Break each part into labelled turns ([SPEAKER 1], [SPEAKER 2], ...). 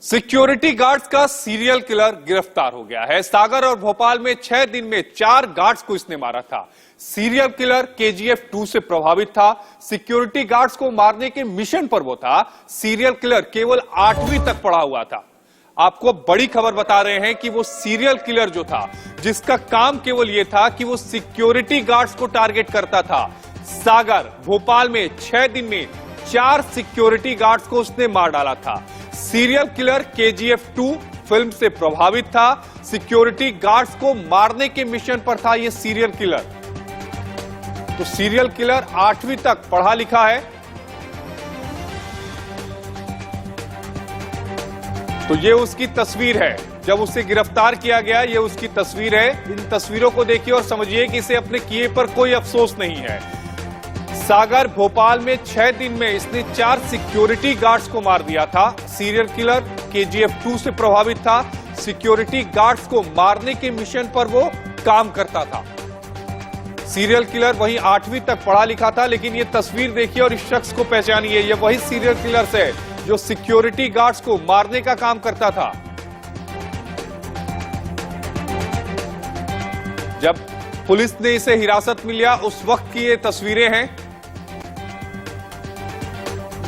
[SPEAKER 1] Security guards का serial killer गिरफ्तार हो गया है। सागर और भोपाल में 6 दिन में 4 गार्ड्स को इसने मारा था। सीरियल किलर KGF 2 से प्रभावित था। सिक्योरिटी गार्ड्स को मारने के मिशन पर वो था। सीरियल किलर केवल 8वीं तक पढ़ा हुआ था। आपको बड़ी खबर बता रहे हैं कि वो सीरियल किलर जो था, जिसका काम केवल ये था कि वो सिक्योरिटी गार्ड्स को टारगेट करता था। सागर भोपाल में 6 दिन में 4 सिक्योरिटी गार्ड्स को उसने मार डाला था। सीरियल किलर KGF 2 फिल्म से प्रभावित था। सिक्योरिटी गार्ड्स को मारने के मिशन पर था यह सीरियल किलर। तो सीरियल किलर 8वीं तक पढ़ा लिखा है। तो ये उसकी तस्वीर है जब उसे गिरफ्तार किया गया। ये उसकी तस्वीर है। इन तस्वीरों को देखिए और समझिए कि इसे अपने किए पर कोई अफसोस नहीं है। सागर भोपाल में 6 दिन में इसने 4 सिक्योरिटी गार्ड्स को मार दिया था। सीरियल किलर KGF 2 से प्रभावित था। सिक्योरिटी गार्ड्स को मारने के मिशन पर वो काम करता था। सीरियल किलर वहीं 8वीं तक पढ़ा लिखा था। लेकिन ये तस्वीर देखिए और इस शख्स को पहचानिए। ये वही सीरियल किलर है जो सिक्योरिटी गार्ड्स को मारने का काम करता था। जब पुलिस ने इसे हिरासत में लिया उस वक्त की ये तस्वीरें हैं।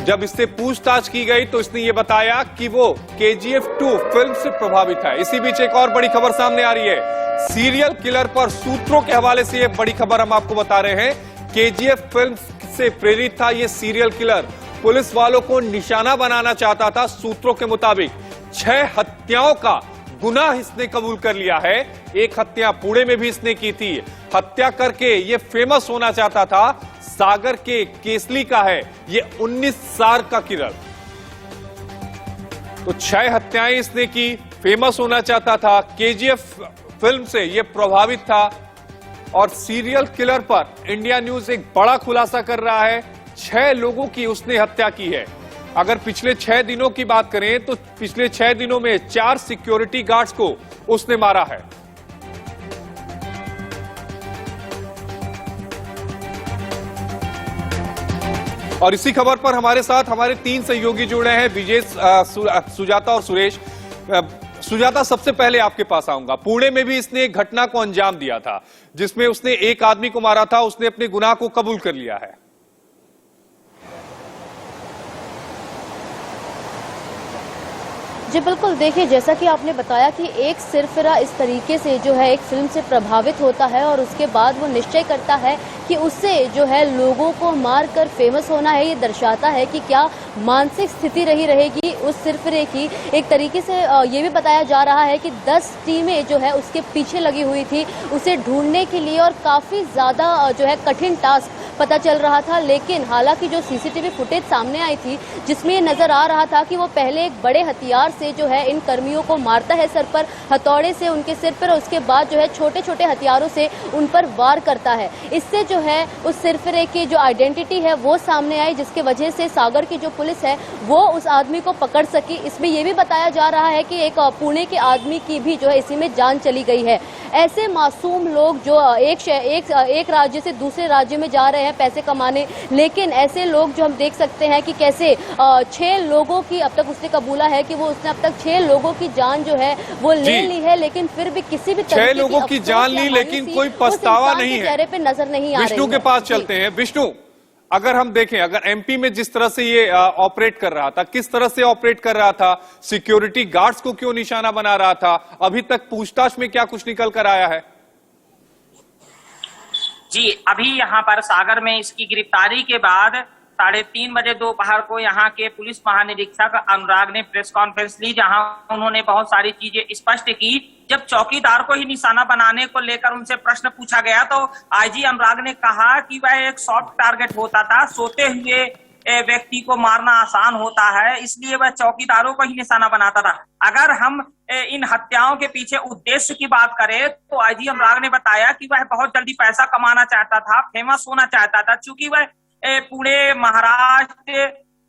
[SPEAKER 1] जब इससे पूछताछ की गई तो इसने ये बताया कि वो KGF 2 फिल्म से प्रभावित है। इसी बीच एक और बड़ी खबर सामने आ रही है। सीरियल किलर पर सूत्रों के हवाले से ये बड़ी खबर हम आपको बता रहे हैं। KGF फिल्म से प्रेरित था ये सीरियल किलर। पुलिस वालों को निशाना बनाना चाहता था। सूत्रों के मुताबिक 6 हत्याओं का गुनाह इसने कबूल कर लिया है। एक हत्या पुणे में भी इसने की थी। हत्या करके ये फेमस होना चाहता था। सागर के केसली का है ये 19 साल का किलर। तो 6 हत्याएं इसने की, फेमस होना चाहता था। KGF फिल्म से ये प्रभावित था। और सीरियल किलर पर इंडिया न्यूज एक बड़ा खुलासा कर रहा है। 6 लोगों की उसने हत्या की है। अगर पिछले 6 दिनों की बात करें तो पिछले 6 दिनों में 4 सिक्योरिटी गार्ड्स को उसने मारा है। और इसी खबर पर हमारे साथ हमारे 3 सहयोगी जुड़े हैं, विजय, सुजाता और सुरेश। सुजाता, सबसे पहले आपके पास आऊंगा। पुणे में भी इसने एक घटना को अंजाम दिया था जिसमें उसने एक आदमी को मारा था। उसने अपने गुनाह को कबूल कर लिया है।
[SPEAKER 2] जी बिल्कुल, देखिए जैसा कि आपने बताया कि एक सिरफिरा इस तरीके से जो है एक फिल्म से प्रभावित होता है और उसके बाद वो निश्चय करता है कि उससे जो है लोगों को मार कर फेमस होना है। ये दर्शाता है कि क्या मानसिक स्थिति रही रहेगी उस सिरफिरे की। एक तरीके से ये भी बताया जा रहा है कि 10 टीमें जो है उसके पीछे लगी हुई थी उसे ढूंढने के लिए और काफ़ी ज़्यादा जो है कठिन टास्क पता चल रहा था। लेकिन हालांकि जो CCTV फुटेज सामने आई थी जिसमें ये नजर आ रहा था कि वो पहले एक बड़े हथियार से जो है इन कर्मियों को मारता है, सर पर हथौड़े से उनके सिर पर, और उसके बाद जो है छोटे छोटे हथियारों से उन पर वार करता है। इससे जो है उस सिरफिरे की जो आइडेंटिटी है वो सामने आई, जिसकी वजह से सागर की जो पुलिस है वो उस आदमी को पकड़ सकी। इसमें यह भी बताया जा रहा है कि एक पुणे के आदमी की भी जो है इसी में जान चली गई है। ऐसे मासूम लोग जो एक राज्य से दूसरे राज्य में जा रहे हैं पैसे कमाने, लेकिन ऐसे लोग जो हम देख सकते हैं कि कैसे 6 लोगों की अब तक उसने कबूला है कि उसने अब तक 6 लोगों की जान जो है वो ले ली है। लेकिन फिर भी किसी भी
[SPEAKER 1] 6 लोगों की जान ली लेकिन कोई पछतावा नहीं है,
[SPEAKER 2] चेहरे पे नजर नहीं आ रही है।
[SPEAKER 1] विष्णु के पास चलते हैं। विष्णु, अगर हम देखें, अगर MP में जिस तरह से ये ऑपरेट कर रहा था, किस तरह से ऑपरेट कर रहा था, सिक्योरिटी गार्ड्स को क्यों निशाना बना रहा था, अभी तक पूछताछ में क्या कुछ निकल कर आया है?
[SPEAKER 3] जी, अभी यहाँ पर सागर में इसकी गिरफ्तारी के बाद 3:30 बजे दोपहर को यहाँ के पुलिस महानिरीक्षक अनुराग ने प्रेस कॉन्फ्रेंस ली, जहाँ उन्होंने बहुत सारी चीजें स्पष्ट की। जब चौकीदार को ही निशाना बनाने को लेकर उनसे प्रश्न पूछा गया तो IG अनुराग ने कहा कि वह एक सॉफ्ट टारगेट होता था, सोते हुए व्यक्ति को मारना आसान होता है, इसलिए वह चौकीदारों को ही निशाना बनाता था। अगर हम इन हत्याओं के पीछे उद्देश्य की बात करें तो IG अनुराग ने बताया कि वह बहुत जल्दी पैसा कमाना चाहता था, फेमस होना चाहता था। चूंकि वह पुणे, महाराष्ट्र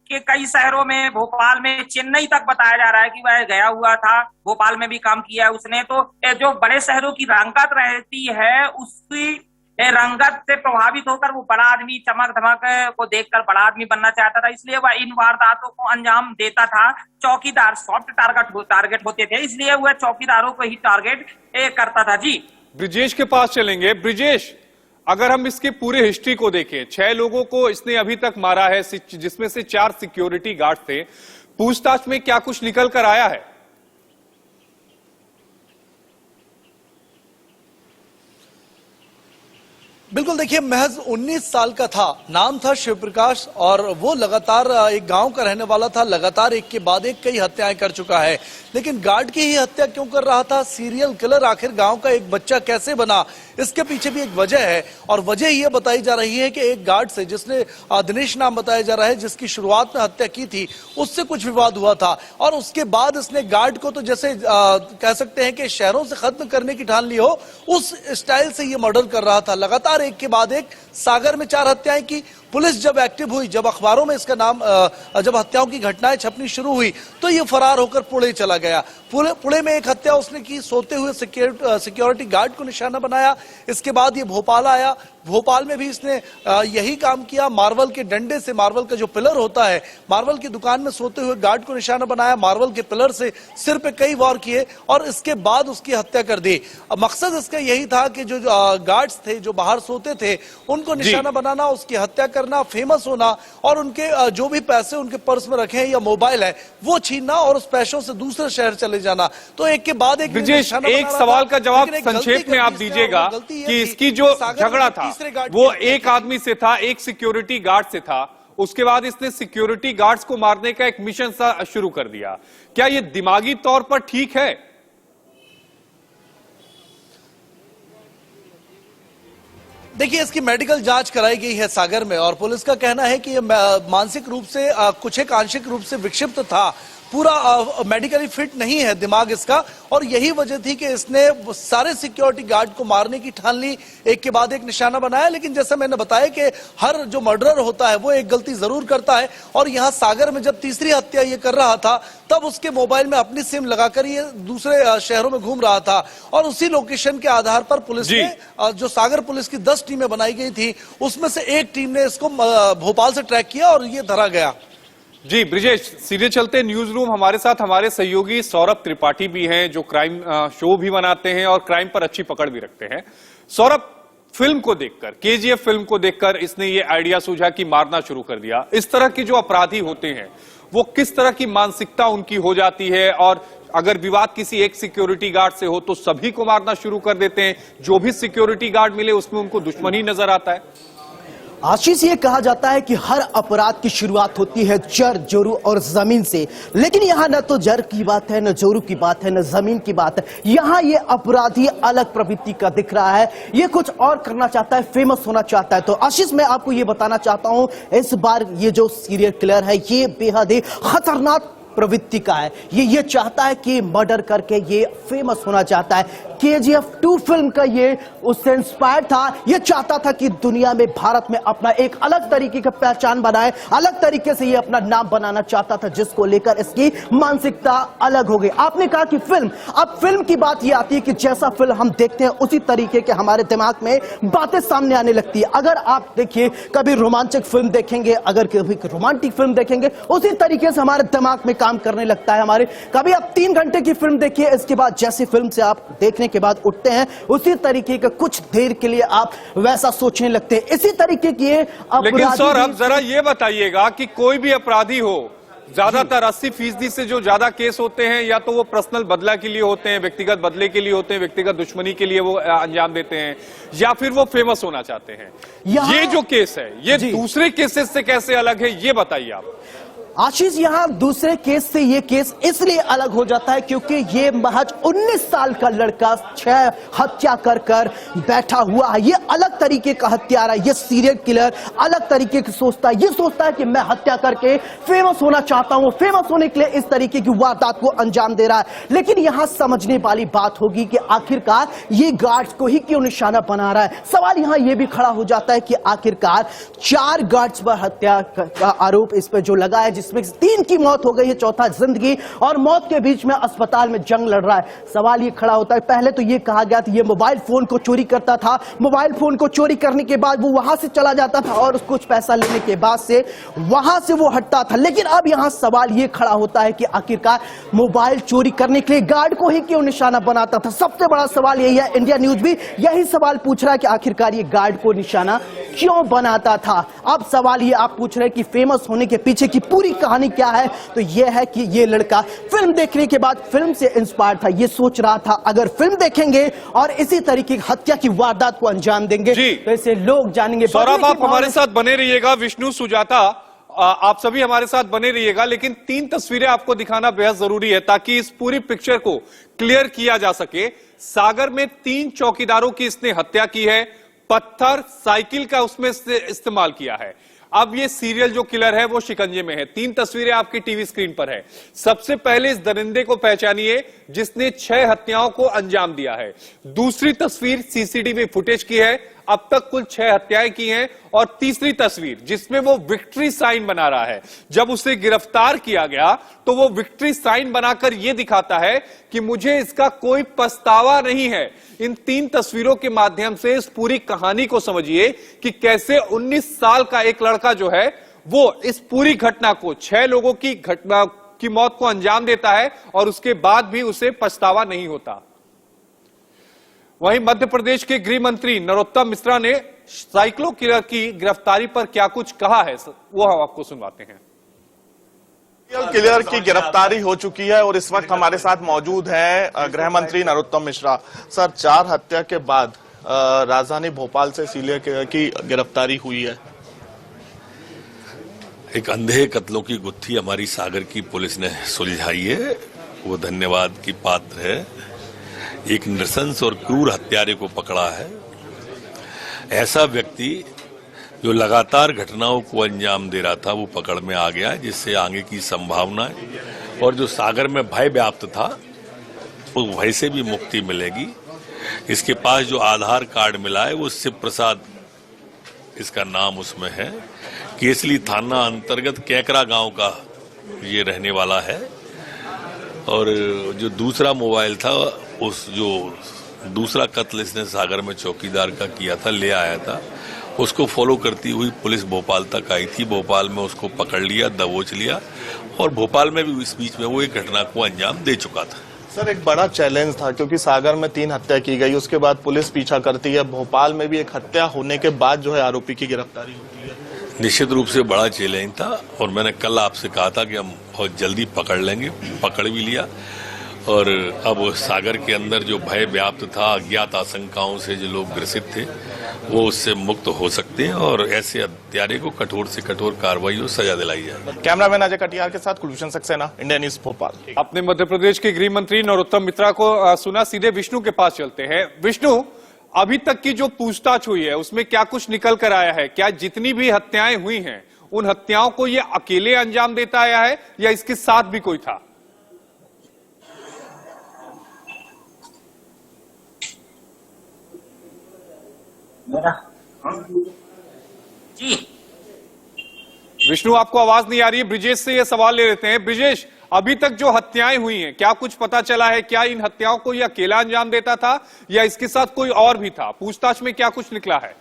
[SPEAKER 3] के कई शहरों में, भोपाल में, चेन्नई तक बताया जा रहा है कि वह गया हुआ था, भोपाल में भी काम किया है उसने। तो जो बड़े शहरों की रंगत रहती है उसकी रंगत से प्रभावित होकर वो बड़ा आदमी, चमक धमक को देखकर बड़ा आदमी बनना चाहता था, इसलिए वह इन वारदातों को अंजाम देता था। चौकीदार सॉफ्ट टारगेट होते थे, इसलिए वह चौकीदारों को ही टारगेट करता था। जी
[SPEAKER 1] ब्रिजेश के पास चलेंगे। ब्रिजेश, अगर हम इसके पूरे हिस्ट्री को देखें, 6 लोगों को इसने अभी तक मारा है, जिसमें से 4 सिक्योरिटी गार्ड थे। पूछताछ में क्या कुछ निकल कर आया है?
[SPEAKER 4] बिल्कुल, देखिए महज 19 साल का था, नाम था शिव प्रकाश और वो लगातार एक गांव का रहने वाला था। लगातार एक के बाद एक कई हत्याएं कर चुका है, लेकिन गार्ड की ही हत्या क्यों कर रहा था? सीरियल किलर आखिर गांव का एक बच्चा कैसे बना? इसके पीछे भी एक वजह है और वजह ये बताई जा रही है कि एक गार्ड से, जिसने दिनेश नाम बताया जा रहा है, जिसकी शुरुआत में हत्या की थी, उससे कुछ विवाद हुआ था और उसके बाद इसने गार्ड को तो जैसे कह सकते हैं कि शहरों से खत्म करने की ठान ली हो, उस स्टाइल से ये मर्डर कर रहा था। लगातार एक के बाद एक सागर में 4 हत्याएं की। पुलिस जब एक्टिव हुई, जब अखबारों में इसका नाम, जब हत्याओं की घटनाएं छपनी शुरू हुई, तो ये फरार होकर पुणे चला गया। पुणे में एक हत्या उसने की, सोते हुए सिक्योरिटी गार्ड को निशाना बनाया। इसके बाद ये भोपाल आया, भोपाल में भी इसने यही काम किया। मार्बल के डंडे से, मार्बल का जो पिलर होता है, मार्बल की दुकान में सोते हुए गार्ड को निशाना बनाया, मार्बल के पिलर से सिर पे कई वार किए और इसके बाद उसकी हत्या कर दी। मकसद इसका यही था कि जो गार्ड्स थे, जो बाहर सोते थे, उनको निशाना बनाना, उसकी हत्या करना, फेमस होना और उनके जो भी पैसे उनके पर्स में रखे हैं या मोबाइल है वो छीनना और उस पैसों से दूसरे शहर चले जाना। तो एक के बाद एक
[SPEAKER 1] ब्रिजेश, एक सवाल का जवाब संक्षेप में आप दीजिएगा कि इसकी जो झगड़ा था वो एक आदमी से था, एक सिक्योरिटी गार्ड से था। उसके बाद इसने सिक्योरिटी गार्ड्स को मारने का एक मिशन सा शुरू कर दिया। क्या ये दिमागी तौर पर ठीक है?
[SPEAKER 4] देखिए, इसकी मेडिकल जांच कराई गई है सागर में और पुलिस का कहना है कि ये मानसिक रूप से, कुछ एक आंशिक रूप से विक्षिप्त था, पूरा मेडिकली फिट नहीं है दिमाग इसका और यही वजह थी कि इसने सारे सिक्योरिटी गार्ड को मारने की ठान ली, एक के बाद एक निशाना बनाया। लेकिन जैसा मैंने बताया कि हर जो मर्डरर होता है वो एक गलती जरूर करता है और यहाँ सागर में जब तीसरी हत्या ये कर रहा था, तब उसके मोबाइल में अपनी सिम लगाकर ये दूसरे शहरों में घूम रहा था और उसी लोकेशन के आधार पर पुलिस ने, जो सागर पुलिस की 10 टीमें बनाई गई थी, उसमें से एक टीम ने इसको भोपाल से ट्रैक किया और ये धरा गया।
[SPEAKER 1] जी ब्रिजेश, सीधे चलते न्यूज रूम। हमारे साथ हमारे सहयोगी सौरभ त्रिपाठी भी हैं, जो क्राइम शो भी बनाते हैं और क्राइम पर अच्छी पकड़ भी रखते हैं। सौरभ, फिल्म को देखकर, केजीएफ फिल्म को देखकर इसने ये आइडिया सूझा कि मारना शुरू कर दिया। इस तरह के जो अपराधी होते हैं वो किस तरह की मानसिकता उनकी हो जाती है, और अगर विवाद किसी एक सिक्योरिटी गार्ड से हो तो सभी को मारना शुरू कर देते हैं, जो भी सिक्योरिटी गार्ड मिले उसमें उनको दुश्मनी नजर आता है।
[SPEAKER 5] आशीष, ये कहा जाता है कि हर अपराध की शुरुआत होती है जड़, जोरू और जमीन से, लेकिन यहाँ न तो जड़ की बात है, न जोरू की बात है, न जमीन की बात है। यहाँ ये अपराधी अलग प्रवृत्ति का दिख रहा है, ये कुछ और करना चाहता है, फेमस होना चाहता है। तो आशीष, मैं आपको ये बताना चाहता हूँ, इस बार ये जो सीरियल किलर है ये बेहद ही खतरनाक प्रवृत्ति का है। ये चाहता है कि मर्डर करके ये फेमस होना चाहता है। केजीएफ 2 फिल्म का ये उससे इंस्पायर था। ये चाहता था कि दुनिया में, भारत में अपना एक अलग तरीके का पहचान बनाए, अलग तरीके से ये अपना नाम बनाना चाहता था, जिसको लेकर इसकी मानसिकता अलग हो गई। आपने कहा कि फिल्म, अब फिल्म की बात ये आती है कि जैसा फिल्म हम देखते हैं उसी तरीके के हमारे दिमाग में बातें सामने आने लगती है। अगर आप देखिए, कभी रोमांचक फिल्म देखेंगे, अगर कभी रोमांटिक फिल्म देखेंगे, उसी तरीके से हमारे दिमाग में काम करने लगता है हमारे। कभी आप 3 घंटे की फिल्म देखिए, इसके बाद जैसे फिल्म से आप देखने के बाद उठते हैं, उसी तरीके का कुछ देर के लिए आप वैसा सोचने लगते हैं। इसी तरीके की
[SPEAKER 1] लेकिन सौरभ, जरा ये बताइएगा कि कोई भी अपराधी हो, ज्यादातर 80% से जो ज्यादा केस होते हैं या तो वो पर्सनल बदला के लिए होते हैं, व्यक्तिगत बदले के लिए होते हैं, व्यक्तिगत दुश्मनी के लिए वो अंजाम देते हैं, या फिर वो फेमस होना चाहते हैं। ये जो केस है ये दूसरे केसेस से कैसे अलग है, ये बताइए आप।
[SPEAKER 5] आशीष, यहां दूसरे केस से ये केस इसलिए अलग हो जाता है क्योंकि ये महज 19 साल का लड़का 6 हत्या कर बैठा हुआ है। ये अलग तरीके का हत्यारा, ये सीरियल किलर अलग तरीके की सोचता है। ये सोचता है कि मैं हत्या करके फेमस होना चाहता हूं, फेमस होने के लिए इस तरीके की वारदात को अंजाम दे रहा है। लेकिन यहां समझने वाली बात होगी कि आखिरकार ये गार्ड्स को ही क्यों निशाना बना रहा है। सवाल यहां यह भी खड़ा हो जाता है कि आखिरकार 4 गार्ड्स पर हत्या का आरोप इस पर जो लगा है, जिसमें 3 की मौत हो गई है, चौथा जिंदगी, और मौत के बीच में अस्पताल में जंग लड़ रहा है। सवाल ये खड़ा होता है, पहले तो ये कहा गया था ये मोबाइल फोन को चोरी करता था, मोबाइल फोन को चोरी करने के बाद वो वहां से चला जाता था और कुछ पैसा लेने के बाद से वहां से वो हटता था। लेकिन अब यहां सवाल ये खड़ा होता है कि आखिरकार मोबाइल चोरी करने के लिए गार्ड को ही क्यों निशाना बनाता था। सबसे बड़ा सवाल यही है, इंडिया न्यूज भी यही सवाल पूछ रहा है कि आखिरकार ये गार्ड को निशाना क्यों बनाता था। अब सवाल ये आप पूछ रहे हैं कि फेमस होने के पीछे की पूरी कहानी क्या है, तो ये है कि ये लड़का फिल्म देखने के बाद फिल्म से इंस्पायर था। ये सोच रहा था अगर फिल्म देखेंगे और इसी तरीके की हत्या की वारदात को अंजाम देंगे तो ऐसे लोग जानेंगे।
[SPEAKER 1] सौरभ, आप हमारे साथ बने रहिएगा। विष्णु, सुजाता, आप सभी हमारे साथ बने रहिएगा, लेकिन 3 तस्वीरें आपको दिखाना बेहद जरूरी है ताकि इस पूरी पिक्चर को क्लियर किया जा सके। सागर में 3 चौकीदारों की इसने हत्या की है, पत्थर, साइकिल का उसमें इस्तेमाल किया है। अब ये सीरियल जो किलर है वो शिकंजे में है। 3 तस्वीरें आपकी टीवी स्क्रीन पर है। सबसे पहले इस दरिंदे को पहचानिए जिसने 6 हत्याओं को अंजाम दिया है। दूसरी तस्वीर सीसीटीवी फुटेज की है, अब तक कुल 6 हत्याएं की हैं। और तीसरी तस्वीर जिसमें वो विक्ट्री साइन बना रहा है, जब उसे गिरफ्तार किया गया तो वो विक्ट्री साइन बनाकर यह दिखाता है कि मुझे इसका कोई पछतावा नहीं है। इन 3 तस्वीरों के माध्यम से इस पूरी कहानी को समझिए कि कैसे 19 साल का एक लड़का जो है वो इस पूरी घटना को, 6 लोगों की घटना की मौत को अंजाम देता है और उसके बाद भी उसे पछतावा नहीं होता। वहीं मध्य प्रदेश के गृह मंत्री नरोत्तम मिश्रा ने साइकिलो किलर की गिरफ्तारी पर क्या कुछ कहा है, वो हम आपको सुनवाते हैं।
[SPEAKER 6] सीरियल किलर की गिरफ्तारी हो चुकी है और इस वक्त हमारे साथ मौजूद हैं गृह मंत्री नरोत्तम मिश्रा। सर, 4 हत्या के बाद राजधानी भोपाल से सीरियल किलर की गिरफ्तारी हुई है।
[SPEAKER 7] एक अंधे कत्लों की गुत्थी हमारी सागर की पुलिस ने सुलझाई है, वो धन्यवाद की पात्र है। एक नृशंस और क्रूर हत्यारे को पकड़ा है। ऐसा व्यक्ति जो लगातार घटनाओं को अंजाम दे रहा था वो पकड़ में आ गया, जिससे आगे की संभावनाएं और जो सागर में भय व्याप्त था उस भय से भी मुक्ति मिलेगी। इसके पास जो आधार कार्ड मिला है वो शिव प्रसाद इसका नाम उसमें है। केसली थाना अंतर्गत कैकरा गांव का ये रहने वाला है। और जो दूसरा मोबाइल था, उस जो दूसरा कत्ल इसने सागर में चौकीदार का किया था, ले आया था, उसको फॉलो करती हुई पुलिस भोपाल तक आई थी। भोपाल में उसको पकड़ लिया, दबोच लिया और भोपाल में भी इस बीच में वो एक घटना को अंजाम दे चुका था।
[SPEAKER 6] सर, एक बड़ा चैलेंज था क्योंकि सागर में 3 हत्या की गई, उसके बाद पुलिस पीछा करती है। भोपाल में भी एक हत्या होने के बाद जो है आरोपी की गिरफ्तारी होती है।
[SPEAKER 7] निश्चित रूप से बड़ा चैलेंज था और मैंने कल आपसे कहा था कि हम बहुत जल्दी पकड़ लेंगे, पकड़ भी लिया। और अब सागर के अंदर जो भय व्याप्त था, अज्ञात आशंकाओं से जो लोग ग्रसित थे, वो उससे मुक्त हो सकते हैं और ऐसे हत्यारे को कठोर से कठोर कार्रवाई और सजा दिलाई जाए।
[SPEAKER 6] कैमरामैन अजय कटियार के साथ कुलभूषण सक्सेना, इंडिया न्यूज भोपाल।
[SPEAKER 1] अपने मध्य प्रदेश के गृह मंत्री नरोत्तम मिश्रा को सुना, सीधे विष्णु के पास चलते हैं। विष्णु, अभी तक की जो पूछताछ हुई है उसमें क्या कुछ निकल कर आया है? क्या जितनी भी हत्याएं हुई हैं उन हत्याओं को ये अकेले अंजाम देता आया है या इसके साथ भी कोई था?
[SPEAKER 3] जी
[SPEAKER 1] विष्णु, आपको आवाज नहीं आ रही है। ब्रिजेश से ये सवाल ले लेते हैं। ब्रिजेश, अभी तक जो हत्याएं हुई हैं, क्या कुछ पता चला है? क्या इन हत्याओं को ये अकेला अंजाम देता था या इसके साथ कोई और भी था? पूछताछ में क्या कुछ निकला है?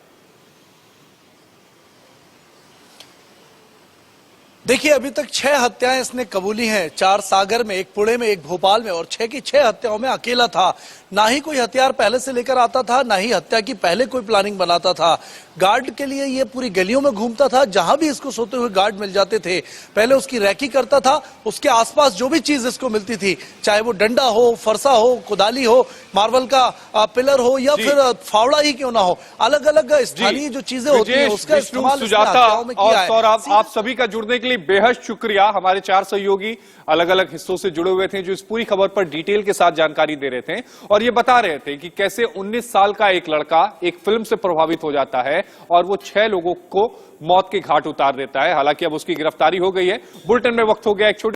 [SPEAKER 4] देखिए, अभी तक 6 हत्याएं इसने कबूली हैं। 4 सागर में, एक पुणे में, एक भोपाल में, और 6 की 6 हत्याओं में अकेला था। ना ही कोई हथियार पहले से लेकर आता था, ना ही हत्या की पहले कोई प्लानिंग बनाता था। गार्ड के लिए ये पूरी गलियों में घूमता था, जहां भी इसको सोते हुए गार्ड मिल जाते थे पहले उसकी रैकी करता था। उसके आसपास जो भी चीज इसको मिलती थी, चाहे वो डंडा हो, फरसा हो, कुदाली हो, मार्बल का पिलर हो या फिर फावड़ा ही क्यों ना हो, अलग अलग स्थानीय जो चीजें होती हैं उसका इस्तेमाल
[SPEAKER 1] सुजाता और सौरभ, आप सभी का जुड़ने के लिए बेहद शुक्रिया। हमारे 4 सहयोगी अलग अलग हिस्सों से जुड़े हुए थे जो इस पूरी खबर पर डिटेल के साथ जानकारी दे रहे थे और ये बता रहे थे कि कैसे 19 साल का एक लड़का एक फिल्म से प्रभावित हो जाता है और वो 6 लोगों को मौत के घाट उतार देता है। हालांकि अब उसकी गिरफ्तारी हो गई है। बुलेटिन में वक्त हो गया एक छोटे